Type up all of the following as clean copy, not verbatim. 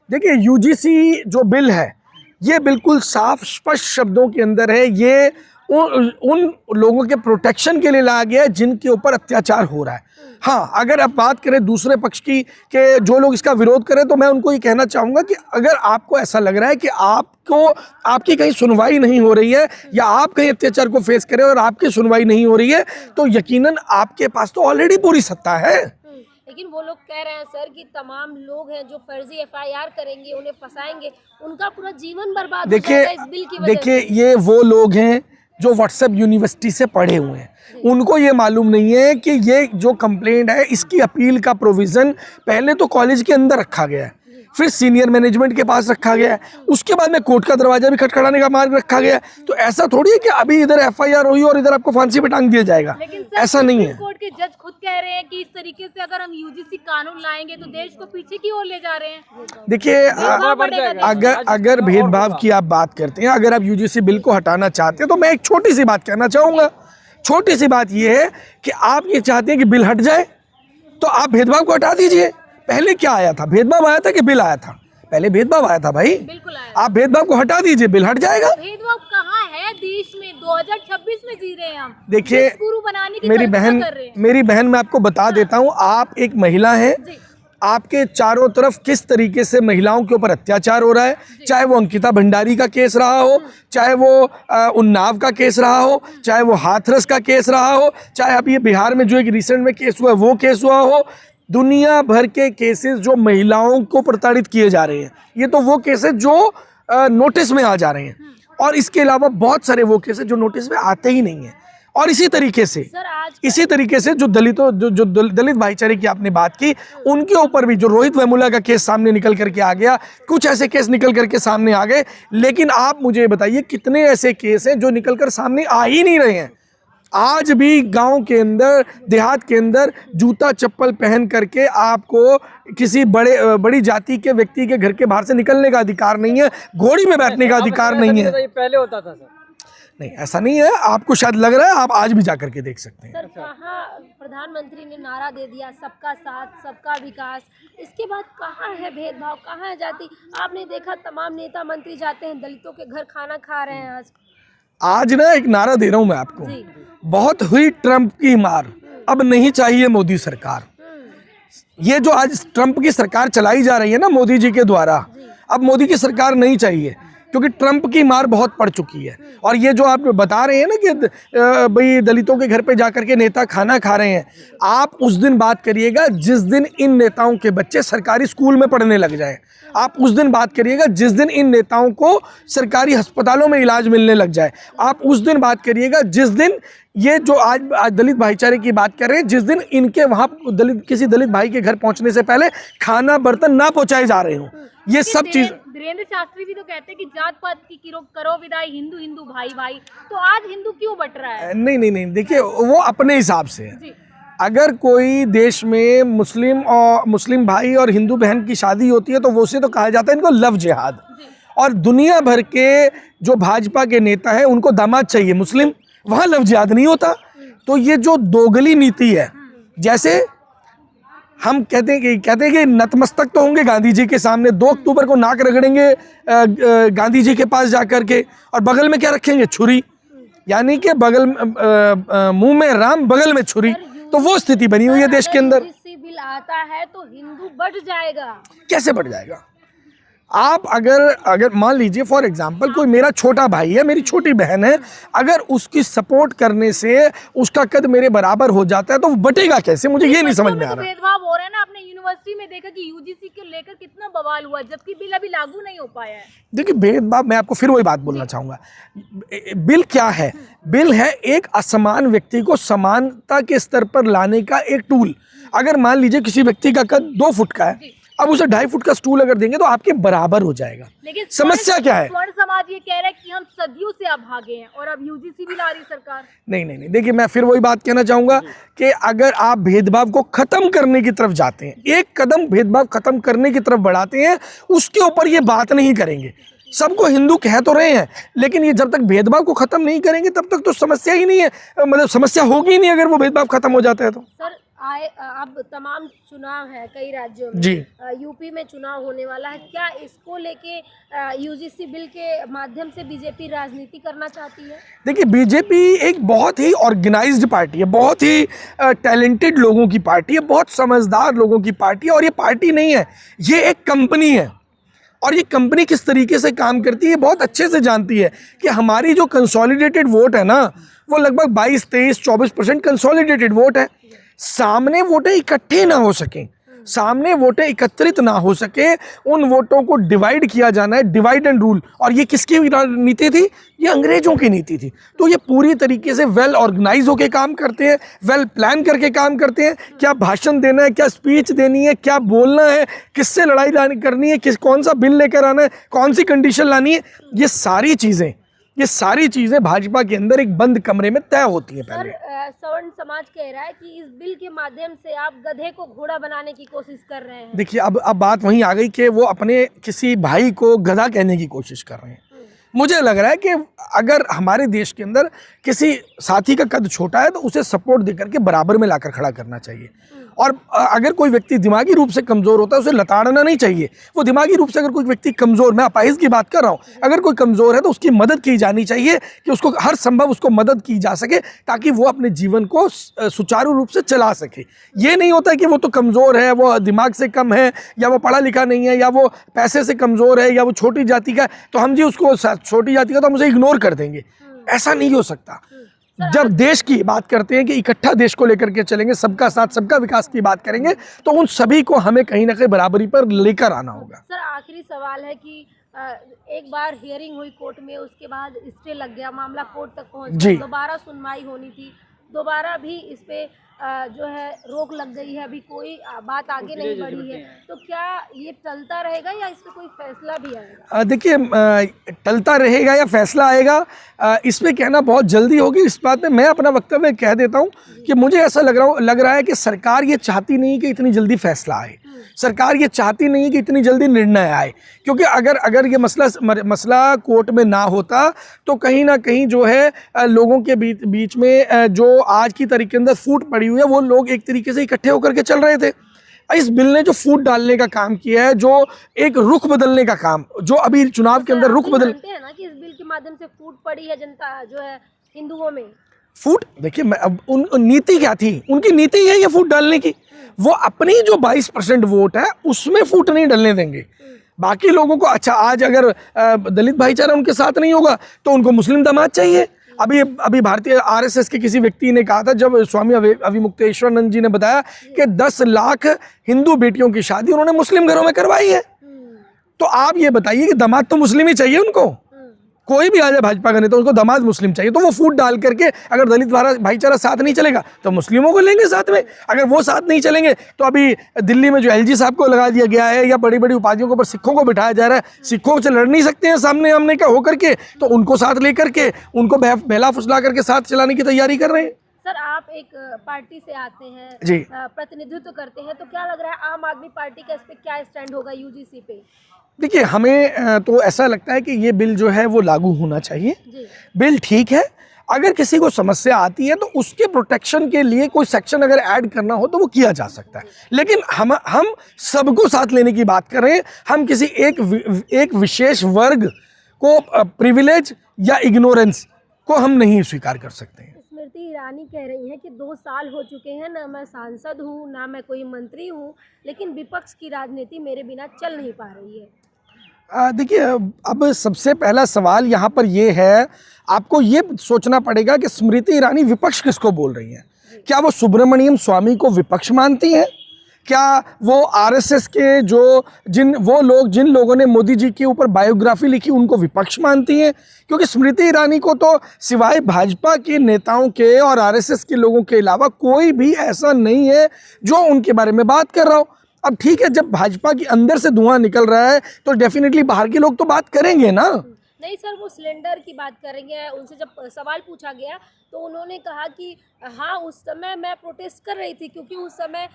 देखिए यूजीसी जो बिल है ये बिल्कुल साफ स्पष्ट शब्दों के अंदर है, ये उन लोगों के प्रोटेक्शन के लिए लाया गया है जिनके ऊपर अत्याचार हो रहा है। हाँ, अगर आप बात करें दूसरे पक्ष की कि जो लोग इसका विरोध करें, तो मैं उनको ये कहना चाहूँगा कि अगर आपको ऐसा लग रहा है कि आपकी कहीं सुनवाई नहीं हो रही है या आप कहीं अत्याचार को फेस करें और आपकी सुनवाई नहीं हो रही है, तो यकीनन आपके पास तो ऑलरेडी पूरी सत्ता है। लेकिन वो लोग कह रहे हैं सर कि तमाम लोग हैं जो फर्जी एफआईआर करेंगे, उन्हें फंसाएंगे, उनका पूरा जीवन बर्बाद हो जाएगा इस बिल की वजह से। देखिए ये वो लोग हैं जो व्हाट्सएप यूनिवर्सिटी से पढ़े हुए हैं, उनको ये मालूम नहीं है कि ये जो कंप्लेंट है इसकी अपील का प्रोविज़न पहले तो कॉलेज के अंदर रखा गया है, फिर सीनियर मैनेजमेंट के पास रखा गया है, उसके बाद में कोर्ट का दरवाजा भी खटखटाने का मार्ग रखा गया है। तो ऐसा थोड़ी है कि अभी इधर एफआईआर हुई और इधर आपको फांसी पे टांग दिया जाएगा, ऐसा नहीं है। कोर्ट के जज खुद कह रहे हैं कि इस तरीके से अगर हम यूजीसी कानून लाएंगे तो देश को पीछे की ओर ले जा रहे हैं। देखिए अगर भेदभाव की आप बात करते हैं, अगर आप यूजीसी बिल को हटाना चाहते हैं, तो मैं एक छोटी सी बात कहना चाहूँगा। छोटी सी बात यह है कि आप ये चाहते हैं कि बिल हट जाए, तो आप भेदभाव को हटा दीजिए। पहले क्या आया था? भेदभाव आया था कि बिल आया था? पहले भेदभाव आया था भाई। बिल्कुल आया। आप भेदभाव को हटा दीजिए, बिल हट जाएगा। भेदभाव कहाँ है देश में? 2026 में जी रहे हैं हम। देखिए मेरी बहन मैं आपको बता देता हूँ, आप एक महिला हैं, आपके चारों तरफ किस तरीके से महिलाओं के ऊपर अत्याचार हो रहा है, चाहे वो अंकिता भंडारी का केस रहा हो, चाहे वो उन्नाव का केस रहा हो, चाहे वो हाथरस का केस रहा हो, चाहे अभी बिहार में जो एक रिसेंट में केस हुआ वो केस हुआ हो। दुनिया भर के केसेस जो महिलाओं को प्रताड़ित किए जा रहे हैं, ये तो वो केसेस जो नोटिस में आ जा रहे हैं, और इसके अलावा बहुत सारे वो केसेस जो नोटिस में आते ही नहीं हैं। और इसी तरीके से जो दलित भाईचारे की आपने बात की, उनके ऊपर भी जो रोहित वेमुला का केस सामने निकल करके आ गया, कुछ ऐसे केस निकल करके सामने आ गए, लेकिन आप मुझे बताइए कितने ऐसे केस हैं जो निकल कर सामने आ ही नहीं रहे हैं। आज भी गांव के अंदर, देहात के अंदर जूता चप्पल पहन करके आपको किसी बड़ी जाति के व्यक्ति के घर के बाहर से निकलने का अधिकार नहीं है, घोड़ी में बैठने का अधिकार नहीं है। पहले होता था सर। नहीं, ऐसा नहीं है, आपको शायद लग रहा है, आप आज भी जाकर के देख सकते हैं। सर कहाँ प्रधानमंत्री ने नारा दे दिया सबका साथ सबका विकास, इसके बाद कहाँ है भेदभाव, कहाँ है जाति? आपने देखा तमाम नेता मंत्री जाते हैं दलितों के घर खाना खा रहे हैं। आज ना एक नारा दे रहा हूं मैं आपको, बहुत हुई ट्रंप की मार, अब नहीं चाहिए मोदी सरकार। ये जो आज ट्रंप की सरकार चलाई जा रही है ना मोदी जी के द्वारा, अब मोदी की सरकार नहीं चाहिए, क्योंकि ट्रंप की मार बहुत पड़ चुकी है। और ये जो आप बता रहे हैं ना कि भाई दलितों के घर पे जाकर के नेता खाना खा रहे हैं, आप उस दिन बात करिएगा जिस दिन इन नेताओं के बच्चे सरकारी स्कूल में पढ़ने लग जाए। आप उस दिन बात करिएगा जिस दिन इन नेताओं को सरकारी अस्पतालों में इलाज मिलने लग जाए। आप उस दिन बात करिएगा जिस दिन ये जो आज दलित भाईचारे की बात कर रहे हैं, जिस दिन इनके वहाँ किसी दलित भाई के घर पहुँचने से पहले खाना बर्तन ना पहुँचाए जा रहे हों। ये सब चीज वीरेंद्र शास्त्री भी तो कहते हैं कि जात पात की करो विदाई, हिंदू हिंदू भाई भाई, तो आज हिंदू क्यों बट रहा है? नहीं, देखिए वो अपने हिसाब से है। अगर कोई देश में मुस्लिम भाई और हिंदू बहन की शादी होती है तो वो से तो कहा जाता है इनको लव जिहाद। और दुनिया भर के जो भाजपा के नेता हैं उनको दामाद चाहिए मुस्लिम, वहाँ लव जिहाद नहीं होता। तो ये जो दोगली नीति है, जैसे हम कहते हैं कि नतमस्तक तो होंगे गांधी जी के सामने, 2 अक्टूबर को नाक रगड़ेंगे गांधी जी के पास जाकर के, और बगल में क्या रखेंगे? छुरी, यानी कि बगल मुंह में राम बगल में छुरी। तो वो स्थिति बनी हुई है देश के अंदर। बिल आता है तो हिंदू बढ़ जाएगा। कैसे बढ़ जाएगा? आप अगर मान लीजिए फॉर एग्जांपल कोई मेरा छोटा भाई है, मेरी छोटी बहन है, अगर उसकी सपोर्ट करने से उसका कद मेरे बराबर हो जाता है तो वो बटेगा कैसे? मुझे ये नहीं समझ में आ रहा। भेदभाव हो रहा है ना। आपने यूनिवर्सिटी में देखा कि यूजीसी को लेकर कितना बवाल हुआ, जबकि बिल अभी लागू नहीं हो पाया है। देखिए भेदभाव, मैं आपको फिर वही बात बोलना चाहूँगा। बिल क्या है? बिल है एक असमान व्यक्ति को समानता के स्तर पर लाने का एक टूल। अगर मान लीजिए किसी व्यक्ति का कद 2 फुट का है, अब उसे 2.5 फुट का स्टूल अगर देंगे तो आपके बराबर हो जाएगा। लेकिन समस्या क्या है? स्वर्ण समाज ये कह रहा है कि हम सदियों से अभागे हैं और अब यूजीसी भी ला रही सरकार। नहीं, देखिए मैं फिर वही बात कहना चाहूंगा कि अगर आप भेदभाव को खत्म करने की तरफ जाते हैं, एक कदम भेदभाव खत्म करने की तरफ बढ़ाते हैं, उसके ऊपर ये बात नहीं करेंगे। सबको हिंदू कह तो रहे हैं, लेकिन ये जब तक भेदभाव को खत्म नहीं करेंगे तब तक तो समस्या ही नहीं है, मतलब समस्या होगी ही नहीं अगर वो भेदभाव खत्म हो जाता है तो। सर अब तमाम चुनाव है कई राज्यों में जी। यूपी में चुनाव होने वाला है, क्या इसको लेके यूजीसी बिल के माध्यम से बीजेपी राजनीति करना चाहती है? देखिए, बीजेपी एक बहुत ही ऑर्गेनाइज्ड पार्टी है, बहुत ही टैलेंटेड लोगों की पार्टी है, बहुत समझदार लोगों की पार्टी है। और ये पार्टी नहीं है, ये एक कंपनी है। और ये कंपनी किस तरीके से काम करती है बहुत अच्छे से जानती है कि हमारी जो कंसोलिडेटेड वोट है ना, वो लगभग 22, 23, 24% कंसोलिडेटेड वोट है। सामने वोटें इकट्ठे ना हो सकें, सामने वोटें एकत्रित ना हो सके, उन वोटों को डिवाइड किया जाना है, डिवाइड एंड रूल। और ये किसकी नीति थी? ये अंग्रेजों की नीति थी। तो ये पूरी तरीके से वेल ऑर्गेनाइज होके काम करते हैं, वेल प्लान करके काम करते हैं। क्या भाषण देना है, क्या स्पीच देनी है, क्या बोलना है, किससे लड़ाई करनी है, कौन सा बिल लेकर आना है, कौन सी कंडीशन लानी है, ये सारी चीजें भाजपा के अंदर एक बंद कमरे में तय होती हैं। पहले सवर्ण समाज कह रहा है कि इस बिल के माध्यम से आप गधे को घोड़ा बनाने की कोशिश कर रहे हैं। देखिए, अब बात वहीं आ गई कि वो अपने किसी भाई को गधा कहने की कोशिश कर रहे हैं। मुझे लग रहा है कि अगर हमारे देश के अंदर किसी साथी का कद छोटा है तो उसे सपोर्ट देकर के बराबर में लाकर खड़ा करना चाहिए। और अगर कोई व्यक्ति दिमागी रूप से कमज़ोर होता है उसे लताड़ना नहीं चाहिए। वो दिमागी रूप से अगर कोई व्यक्ति कमज़ोर, मैं अपाहिज की बात कर रहा हूँ, अगर कोई कमज़ोर है तो उसकी मदद की जानी चाहिए कि उसको हर संभव उसको मदद की जा सके ताकि वो अपने जीवन को सुचारू रूप से चला सके। ये नहीं होता है कि वो तो कमज़ोर है, वो दिमाग से कम है, या वो पढ़ा लिखा नहीं है, या वो पैसे से कमज़ोर है, या वो छोटी जाति का है तो हम जी उसको छोटी जाति का तो हम उसे इग्नोर कर देंगे। ऐसा नहीं हो सकता। जब देश की बात करते हैं कि इकट्ठा देश को लेकर के चलेंगे, सबका साथ सबका विकास की बात करेंगे, तो उन सभी को हमें कहीं ना कहीं बराबरी पर लेकर आना होगा। सर, आखिरी सवाल है कि एक बार हियरिंग हुई कोर्ट में, उसके बाद स्टे लग गया, मामला कोर्ट तक पहुंच गया, दोबारा सुनवाई होनी थी, दोबारा भी इस पे जो है रोक लग गई है, अभी कोई बात आगे नहीं बढ़ी है, तो क्या ये टलता रहेगा या इस पे कोई फैसला भी आएगा? देखिए, टलता रहेगा या फैसला आएगा, इस पे कहना बहुत जल्दी होगी। इस बात में मैं अपना वक्तव्य कह देता हूँ कि मुझे ऐसा लग रहा है कि सरकार ये चाहती नहीं कि इतनी जल्दी फैसला आए, सरकार ये चाहती नहीं कि इतनी जल्दी निर्णय आए, क्योंकि अगर ये मसला कोर्ट में ना होता तो कहीं ना कहीं जो है लोगों के बीच में जो आज की तारीख के अंदर फूट पड़ी हुई है, वो लोग एक तरीके से इकट्ठे होकर के चल रहे थे। इस बिल ने जो फूट डालने का काम किया है, जो एक रुख बदलने का काम, जो अभी चुनाव के अंदर रुख बदल हैं ना कि इस बिल के माध्यम से फूट पड़ी है जनता जो है हिंदुओं में। फूट, देखिए, अब उन नीति क्या थी? उनकी नीति है ये फूट डालने की। वो अपनी जो 22% वोट है उसमें फूट नहीं डालने देंगे। बाकी लोगों को, अच्छा आज अगर दलित भाईचारा उनके साथ नहीं होगा तो उनको मुस्लिम दामाद चाहिए। अभी भारतीय आरएसएस के किसी व्यक्ति ने कहा था, जब स्वामी अविमुक्तेश्वरानंद जी ने बताया कि 10 लाख हिंदू बेटियों की शादी उन्होंने मुस्लिम घरों में करवाई है, तो आप ये बताइए कि दामाद तो मुस्लिम ही चाहिए उनको। कोई भी आ जाए भाजपा का नेता, उनको दामाद मुस्लिम चाहिए, तो वो फूट डाल करके अगर दलित भाईचारा साथ नहीं चलेगा तो मुस्लिमों को लेंगे साथ में। अगर वो साथ नहीं चलेंगे तो अभी दिल्ली में जो एलजी साहब को लगा दिया गया है, या बड़ी बड़ी उपाधियों के ऊपर सिखों को बिठाया जा रहा है, सिखों से लड़ नहीं सकते हैं सामने आमने का होकर के, तो उनको साथ लेकर के उनको बहला फुसला करके साथ चलाने की तैयारी कर रहे हैं। सर, आप एक पार्टी से आते हैं जी, प्रतिनिधित्व करते हैं, तो क्या लग रहा है आम आदमी पार्टी का इस पे क्या स्टैंड होगा यूजीसी पे? देखिए, हमें तो ऐसा लगता है कि ये बिल जो है वो लागू होना चाहिए। बिल ठीक है, अगर किसी को समस्या आती है तो उसके प्रोटेक्शन के लिए कोई सेक्शन अगर ऐड करना हो तो वो किया जा सकता है, लेकिन हम सबको साथ लेने की बात कर रहे हैं। हम किसी एक विशेष वर्ग को प्रिविलेज या इग्नोरेंस को हम नहीं स्वीकार कर सकते हैं। स्मृति ईरानी कह रही हैं कि 2 साल हो चुके हैं, ना मैं सांसद हूँ ना मैं कोई मंत्री हूँ, लेकिन विपक्ष की राजनीति मेरे बिना चल नहीं पा रही है। देखिए, अब सबसे पहला सवाल यहाँ पर ये है, आपको ये सोचना पड़ेगा कि स्मृति ईरानी विपक्ष किसको बोल रही हैं। क्या वो सुब्रमण्यम स्वामी को विपक्ष मानती हैं? क्या वो आरएसएस के जिन लोगों ने मोदी जी के ऊपर बायोग्राफी लिखी उनको विपक्ष मानती हैं? क्योंकि स्मृति ईरानी को तो सिवाय भाजपा के नेताओं के और आरएसएस के लोगों के अलावा कोई भी ऐसा नहीं है जो उनके बारे में बात कर रहा हो। अब ठीक है, जब भाजपा के अंदर से धुआं निकल रहा है तो डेफिनेटली बाहर के लोग तो बात करेंगे ना। नहीं सर, वो सिलेंडर की बात करेंगे। उनसे जब सवाल पूछा गया तो उन्होंने कहा कि हाँ, उस समय मैं प्रोटेस्ट कर रही थी क्योंकि उस समय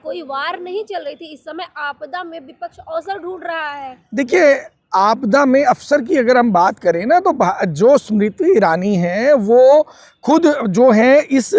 कोई वार नहीं चल रही थी, इस समय आपदा में विपक्ष अवसर ढूंढ रहा है। देखिए, आपदा में अफसर की अगर हम बात करें ना, तो जो स्मृति ईरानी है वो खुद जो है इस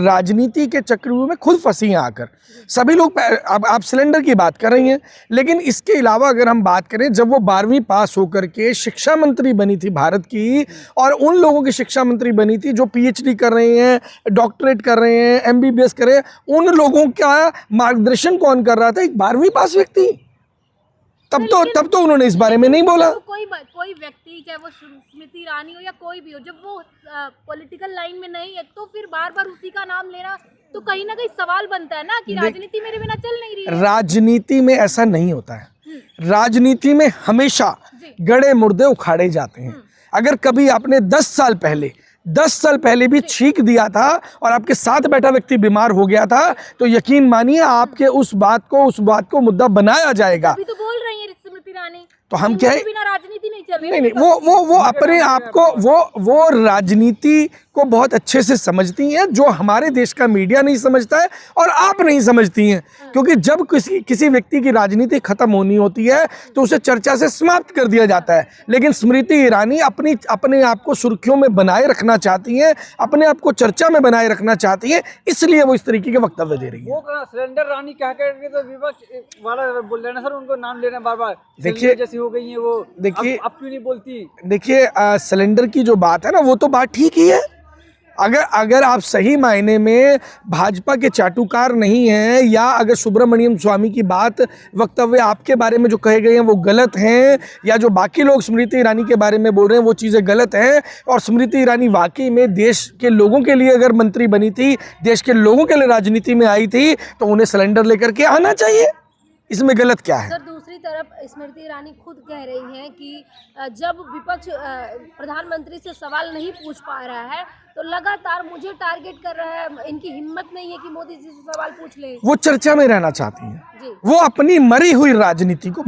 राजनीति के चक्रव्यूह में खुद फंसी हैं आकर। सभी लोग, अब आप सिलेंडर की बात कर रही हैं, लेकिन इसके अलावा अगर हम बात करें, जब वो 12वीं पास होकर के शिक्षा मंत्री बनी थी भारत की, और उन लोगों की शिक्षा मंत्री बनी थी जो पीएचडी कर रहे हैं, डॉक्टरेट कर रहे हैं, एमबीबीएस कर रहे हैं, उन लोगों का मार्गदर्शन कौन कर रहा था? एक 12वीं पास व्यक्ति। तब तो उन्होंने इस बारे में नहीं बोला। तो कोई व्यक्ति, चाहे वो स्मृति ईरानी हो या कोई भी हो, जब वो पॉलिटिकल लाइन में नहीं है तो फिर बार बार उसी का नाम लेना तो कहीं ना कहीं सवाल बनता है ना कि राजनीति मेरे बिना चल नहीं रही है। राजनीति में ऐसा नहीं होता है। राजनीति में हमेशा गड़े मुर्दे उखाड़े जाते हैं। अगर कभी आपने 10 साल पहले भी छींक दिया था और आपके साथ बैठा व्यक्ति बीमार हो गया था, तो यकीन मानिए आपके उस बात को मुद्दा बनाया जाएगा। अभी तो बोल रही है स्मृति ईरानी, तो हम क्या है, बिना राजनीति नहीं चल रही। नहीं, वो अपने आप को वो राजनीति को बहुत अच्छे से समझती हैं, जो हमारे देश का मीडिया नहीं समझता है और आप नहीं समझती हैं। क्योंकि जब किसी व्यक्ति की राजनीति खत्म होनी होती है तो उसे चर्चा से समाप्त कर दिया जाता है। लेकिन स्मृति ईरानी अपने आप को सुर्खियों में बनाए रखना चाहती हैं, अपने आप को चर्चा में बनाए रखना चाहती हैं, इसलिए वो इस तरीके के वक्तव्य दे रही है। वो सिलेंडर रानी कह करके तो विपक्ष वाला बोल रहे हैं सर, उनको नाम लेना बार बार। देखिए जैसी हो गई है वो, देखिए अब क्यों नहीं बोलती? देखिए सिलेंडर की जो बात है ना, वो तो बात ठीक ही है। अगर आप सही मायने में भाजपा के चाटुकार नहीं हैं, या अगर सुब्रमण्यम स्वामी की बात, वक्तव्य आपके बारे में जो कहे गए हैं वो गलत हैं, या जो बाकी लोग स्मृति ईरानी के बारे में बोल रहे हैं वो चीज़ें गलत हैं, और स्मृति ईरानी वाकई में देश के लोगों के लिए अगर मंत्री बनी थी, देश के लोगों के लिए राजनीति में आई थी, तो उन्हें सिलेंडर लेकर के आना चाहिए। इसमें गलत क्या है? सर, दूसरी तरफ स्मृति ईरानी खुद कह रही हैं कि जब विपक्ष प्रधानमंत्री से सवाल नहीं पूछ पा रहा है तो लगातार मुझे टारगेट कर रहा है, इनकी हिम्मत नहीं है कि मोदी जी से सवाल पूछ ले। वो चर्चा में रहना चाहती हैं। वो अपनी मरी हुई राजनीति को,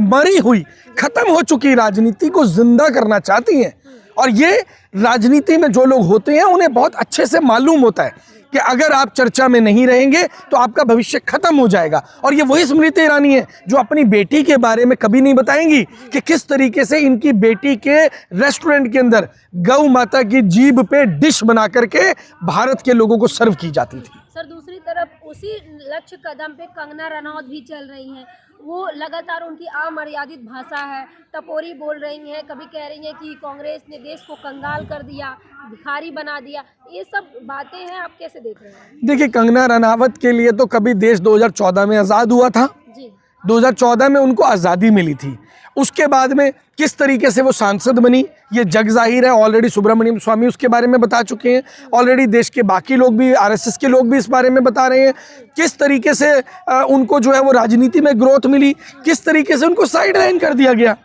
खत्म हो चुकी राजनीति को जिंदा करना चाहती हैं। और ये राजनीति में जो लोग होते हैं उन्हें बहुत अच्छे से मालूम होता है कि अगर आप चर्चा में नहीं रहेंगे तो आपका भविष्य खत्म हो जाएगा। और ये वही स्मृति ईरानी है जो अपनी बेटी के बारे में कभी नहीं बताएंगी कि किस तरीके से इनकी बेटी के रेस्टोरेंट के अंदर गौ माता की जीभ पे डिश बना करके भारत के लोगों को सर्व की जाती थी। सर, दूसरी तरफ उसी लक्ष्य कदम पे कंगना रनौत भी चल रही हैं। वो लगातार, उनकी अमर्यादित भाषा है, टपोरी बोल रही हैं, कभी कह रही हैं कि कांग्रेस ने देश को कंगाल कर दिया, भिखारी बना दिया। ये सब बातें हैं, आप कैसे देख रहे हैं? देखिए, कंगना रनावत के लिए तो कभी देश 2014 में आज़ाद हुआ था जी। 2014 में उनको आज़ादी मिली थी। उसके बाद में किस तरीके से वो सांसद बनी ये जग जाहिर है। ऑलरेडी सुब्रमण्यम स्वामी उसके बारे में बता चुके हैं, ऑलरेडी देश के बाकी लोग भी, आरएसएस के लोग भी इस बारे में बता रहे हैं किस तरीके से उनको जो है वो राजनीति में ग्रोथ मिली, किस तरीके से उनको साइड लाइन कर दिया गया।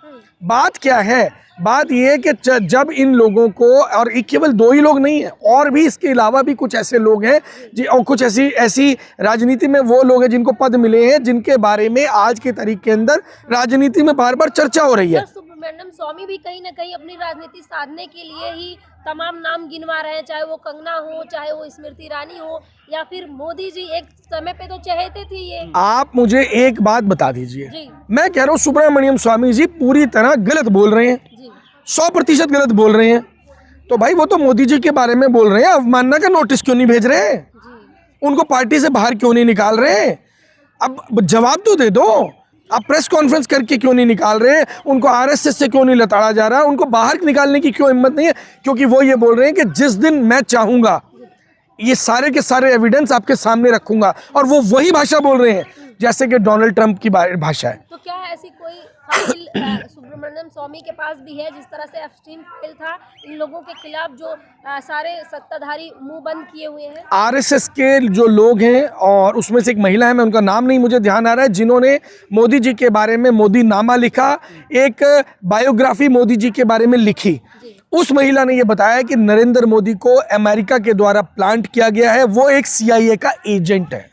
बात क्या है? बात यह है कि जब इन लोगों को, और केवल 2 ही लोग नहीं हैं, और भी इसके अलावा भी कुछ ऐसे लोग हैं और कुछ ऐसी राजनीति में वो लोग हैं जिनको पद मिले हैं, जिनके बारे में आज की तारीख के अंदर राजनीति में बार बार चर्चा हो रही है। सुब्रमण्यम स्वामी भी कहीं ना कहीं अपनी राजनीति साधने के लिए ही तमाम नाम गिनवा रहे हैं, चाहे वो कंगना हो, चाहे वो स्मृति ईरानी हो, या फिर मोदी जी। एक समय पे तो चहेते थे ये। आप मुझे एक बात बता दीजिए, मैं कह रहा हूँ सुब्रमण्यम स्वामी जी पूरी तरह गलत बोल रहे हैं, 100% गलत बोल रहे हैं। तो भाई वो तो मोदी जी के बारे में बोल रहे हैं, अवमानना का नोटिस क्यों नहीं भेज रहे हैं? उनको पार्टी से बाहर क्यों नहीं निकाल रहे? अब जवाब तो दे दो। आप प्रेस कॉन्फ्रेंस करके क्यों नहीं निकाल रहे? उनको आरएसएस से क्यों नहीं लताड़ा जा रहा? उनको बाहर निकालने की क्यों हिम्मत नहीं है? क्योंकि वो ये बोल रहे हैं कि जिस दिन मैं चाहूंगा ये सारे के सारे एविडेंस आपके सामने रखूंगा, और वो वही भाषा बोल रहे हैं जैसे कि डोनाल्ड ट्रंप की भाषा है। तो क्या ऐसी कोई फाइल सुब्रमण्यम स्वामी के पास भी है, जिस तरह से एप्स्टीन फाइल था इन लोगों के खिलाफ, जो सारे सत्ताधारी मुंह बंद किए हुए हैं? आरएसएस के जो लोग हैं, और उसमें से एक महिला है, मैं उनका नाम नहीं मुझे ध्यान आ रहा है, जिन्होंने मोदी जी के बारे में मोदी नामा लिखा, एक बायोग्राफी मोदी जी के बारे में लिखी। उस महिला ने यह बताया कि नरेंद्र मोदी को अमेरिका के द्वारा प्लांट किया गया है, वो एक CIA का एजेंट है।